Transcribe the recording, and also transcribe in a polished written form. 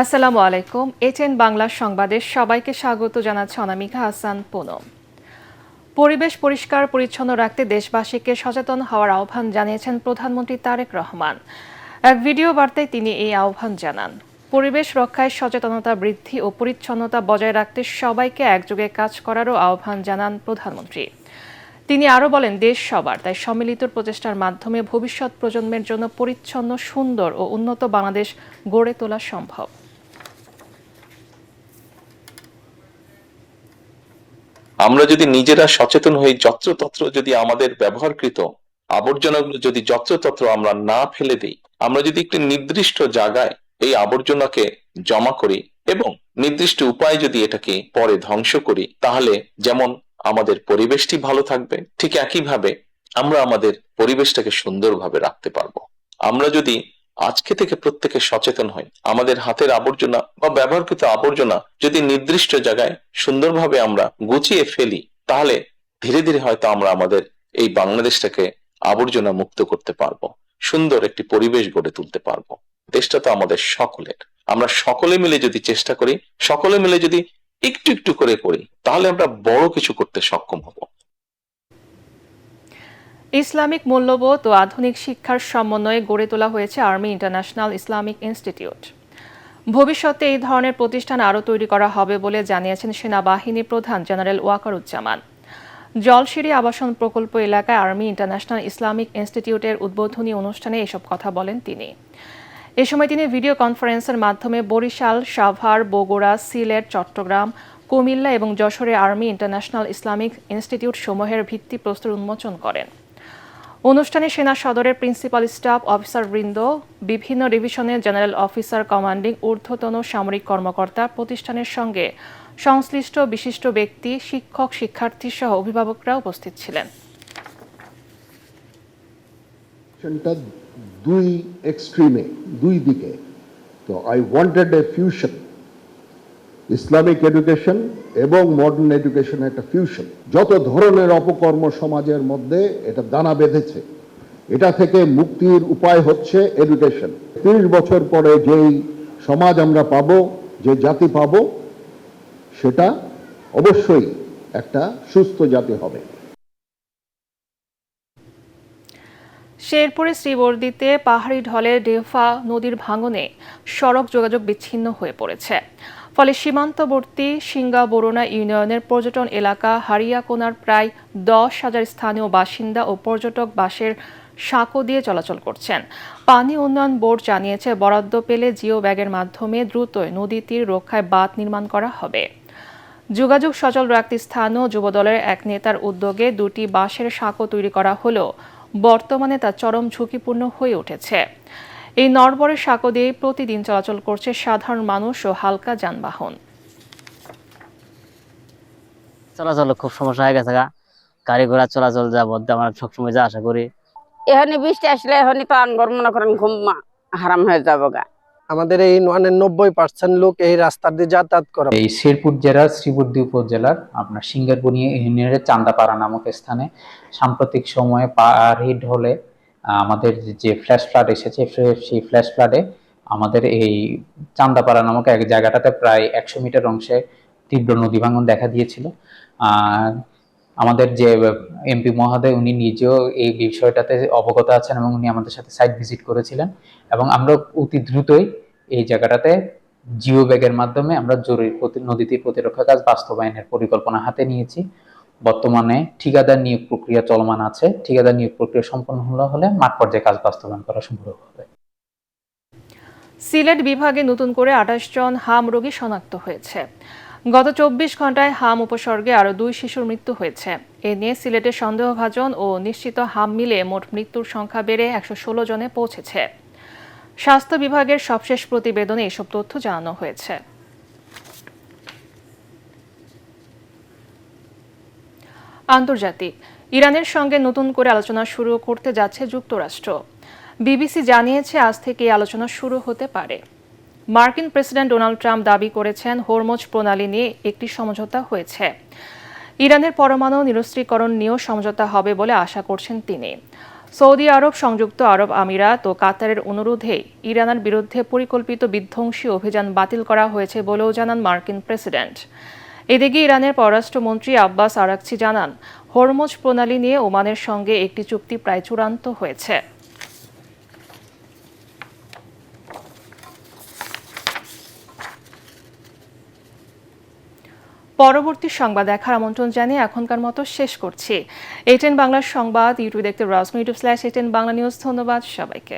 আসসালামু আলাইকুম। এটিএন বাংলা সংবাদে সবাইকে স্বাগত জানাচ্ছে অনামিকা হাসান পুনম। পরিবেশ পরিষ্কার পরিচ্ছন্ন রাখতে দেশবাসীকে সচেতন হওয়ার আহ্বান জানিয়েছেন প্রধানমন্ত্রী তারেক রহমান। এক ভিডিও বার্তায় তিনি এই আহ্বান জানান। পরিবেশ রক্ষায় সচেতনতা বৃদ্ধি ও পরিচ্ছন্নতা বজায় রাখতে সবাইকে একযোগে কাজ করারও আহ্বান জানান প্রধানমন্ত্রী। তিনি আরও বলেন, দেশ সবার, তাই সম্মিলিত প্রচেষ্টার মাধ্যমে ভবিষ্যৎ প্রজন্মের জন্য পরিচ্ছন্ন, সুন্দর ও উন্নত বাংলাদেশ গড়ে তোলা সম্ভব। আমরা যদি নিজেরা সচেতন হই, যত্রতত্র যদি আমাদের ব্যবহারকৃত আবর্জনাগুলো যদি যত্রতত্র আমরা না ফেলে দিই, আমরা যদি একটি নির্দিষ্ট জায়গায় এই আবর্জনাকে জমা করি এবং নির্দিষ্ট উপায়ে যদি এটাকে পরে ধ্বংস করি, তাহলে যেমন আমাদের পরিবেশটি ভালো থাকবে, ঠিক একইভাবে আমরা আমাদের পরিবেশটাকে সুন্দরভাবে রাখতে পারবো। আমরা যদি আজকে থেকে প্রত্যেকে সচেতন হই, আমাদের হাতের আবর্জনা বা ব্যবহৃত আবর্জনা যদি নির্দিষ্ট জায়গায় সুন্দরভাবে আমরা গুছিয়ে ফেলি, তাহলে ধীরে ধীরে হয়তো আমরা আমাদের এই বাংলাদেশটাকে আবর্জনা মুক্ত করতে পারবো, সুন্দর একটি পরিবেশ গড়ে তুলতে পারবো। দেশটা তো আমাদের সকলের। আমরা সকলে মিলে যদি চেষ্টা করি, সকলে মিলে যদি একটু একটু করে করি, তাহলে আমরা বড় কিছু করতে সক্ষম হব। ইসলামিক মূল্যবোধ ও আধুনিক শিক্ষার সমন্বয়ে গড়ে তোলা হয়েছে আর্মি ইন্টারন্যাশনাল ইসলামিক ইনস্টিটিউট। ভবিষ্যতে এই ধরনের প্রতিষ্ঠান আরও তৈরি করা হবে বলে জানিয়েছেন সেনাবাহিনী প্রধান জেনারেল ওয়াকারুজ্জামান। জলশিরি আবাসন প্রকল্প এলাকায় আর্মি ইন্টারন্যাশনাল ইসলামিক ইনস্টিটিউটের উদ্বোধনী অনুষ্ঠানে এসব কথা বলেন তিনি। এ সময় তিনি ভিডিও কনফারেন্সের মাধ্যমে বরিশাল, সাভার, বগুড়া, সিলেট, চট্টগ্রাম, কুমিল্লা এবং যশোরে আর্মি ইন্টারন্যাশনাল ইসলামিক ইনস্টিটিউট সমূহের ভিত্তিপ্রস্তর উন্মোচন করেন। অনুষ্ঠানে সেনা সদরের প্রিন্সিপাল স্টাফ অফিসারবৃন্দ, বিভিন্ন ডিভিশনের জেনারেল অফিসার কমান্ডিং ঊর্ধ্বতন সামরিক কর্মকর্তা, প্রতিষ্ঠানের সঙ্গে সংশ্লিষ্ট বিশিষ্ট ব্যক্তি, শিক্ষক, শিক্ষার্থী সহ অভিভাবকরা উপস্থিত ছিলেন। দুই এক্সট্রিমে, দুই দিকে, তো I wanted a fusion, Islamic education এবং মডার্ন এডুকেশন একটা ফিউশন। যত ধরনের অপকর্ম সমাজের মধ্যে এটা দানা বেঁধেছে, এটা থেকে মুক্তির উপায় হচ্ছে এডুকেশন। 30 বছর পরে যেই সমাজ আমরা পাবো, যে জাতি পাবো, সেটা অবশ্যই একটা সুস্থ জাতি হবে। শেরপুরে শ্রীবর্দীতে পাহাড়ি ঢলে ডেফা নদীর ভাঙনে সড়ক যোগাযোগ বিচ্ছিন্ন হয়ে পড়েছে। ফলে সীমান্তবর্তী সিঙ্গা বরুণা ইউনিয়নের পর্যটন এলাকা হারিয়াকোনার প্রায় 10,000 স্থানীয় বাসিন্দা ও পর্যটক বাসের সাঁকো দিয়ে চলাচল করছেন। পানি উন্নয়ন বোর্ড জানিয়েছে, বরাদ্দ পেলে জিও ব্যাগের মাধ্যমে দ্রুতই নদী তীর রক্ষায় বাঁধ নির্মাণ করা হবে। যোগাযোগ সচল রাখতে স্থানীয় যুবদলের এক নেতার উদ্যোগে 2টি বাঁশের সাঁকো তৈরি করা হলেও বর্তমানে তা চরম ঝুঁকিপূর্ণ হয়ে উঠেছে। এই নড়বড়ে সাঁকো দিয়ে প্রতিদিন চলাচল করছে সাধারণ মানুষ ও হালকা যানবাহন। চলাচল খুব সমস্যা হয়ে গেছে, গাড়ি ঘোড়া চলাচল যা বলতে আমরা সবসময় যা আশা করি। এখানে বৃষ্টি আসলে এখানে তো আনগর মনে করেন ঘুম হারাম হয়ে যাবো গা। আমাদের এই 90% লোক এই রাস্তা দিয়ে যাতায়াত করে। এই শেরপুর জেলার শ্রীবর্দী উপজেলার আপনার সিঙ্গারবনিয়া ইউনিয়নের চান্দাপাড়া নামক স্থানে সাম্প্রতিক সময়ে পাহাড়ি ঢলে আমাদের যে ফ্ল্যাশ ফ্লাড এসেছে, সেই ফ্ল্যাশ ফ্লাডে আমাদের এই চান্দাপাড়া নামক এক জায়গাটাতে প্রায় 100 মিটার অংশে তীব্র নদী ভাঙন দেখা দিয়েছিল। আমাদের যে এমপি মহোদয়, উনি নিজেও এই বিষয়টাতে অবগত আছেন এবং উনি আমাদের সাথে সাইট ভিজিট করেছিলেন এবং আমরা অতি দ্রুতই এই জায়গাটাতে জিও ব্যাগের মাধ্যমে আমরা জরুরি নদী তীর প্রতিরক্ষা কাজ বাস্তবায়নের পরিকল্পনা হাতে নিয়েছি। বর্তমানে ঠিকাদার নিয়োগ প্রক্রিয়া চলমান আছে। ঠিকাদার নিয়োগ প্রক্রিয়া সম্পন্ন হলে মাঠ পর্যায়ে কাজ বাস্তবায়ন করা সম্ভব হবে। সিলেট বিভাগে নতুন করে 28 জন হাম রোগী শনাক্ত হয়েছে। গত 24 ঘন্টায় হাম উপসর্গে আরও 2 শিশুর মৃত্যু হয়েছে। এ নিয়ে সিলেটের সন্দেহভাজন ও নিশ্চিত হাম মিলে মোট মৃত্যুর সংখ্যা বেড়ে 116 জনে পৌঁছেছে। স্বাস্থ্য বিভাগের সবশেষ প্রতিবেদনে এসব তথ্য জানানো হয়েছে। আন্তর্জাতিক, ইরানের সঙ্গে নতুন করে আলোচনা শুরু করতে যাচ্ছে যুক্তরাষ্ট্র। বিবিসি জানিয়েছে, আজ থেকে এই আলোচনা শুরু হতে পারে। মার্কিন প্রেসিডেন্ট ডোনাল্ড ট্রাম্প দাবি করেছেন, হরমুজ প্রণালী নিয়ে একটি সমঝোতা হয়েছে। ইরানের পরমাণু নিরস্ত্রীকরণ নিয়েও সমঝোতা হবে বলে আশা করছেন তিনি। সৌদি আরব, সংযুক্ত আরব আমিরাত ও কাতারের অনুরোধে ইরানের বিরুদ্ধে পরিকল্পিত বিধ্বংসী অভিযান বাতিল করা হয়েছে বলেও জানান মার্কিন প্রেসিডেন্ট। এদিকে ইরানের পররাষ্ট্রমন্ত্রী আব্বাস আরাকচি জানান, হরমুজ প্রণালী নিয়ে ওমানের সঙ্গে একটি চুক্তি প্রায় চূড়ান্ত হয়েছে। পরবর্তী সংবাদ দেখার আমন্ত্রণ জানিয়ে এখনকার মতো শেষ করছি। ATN বাংলার সংবাদ ইউটিউবে দেখতে ব্রাউজ ইউটিউব/ATN বাংলা নিউজ। ধন্যবাদ সবাইকে।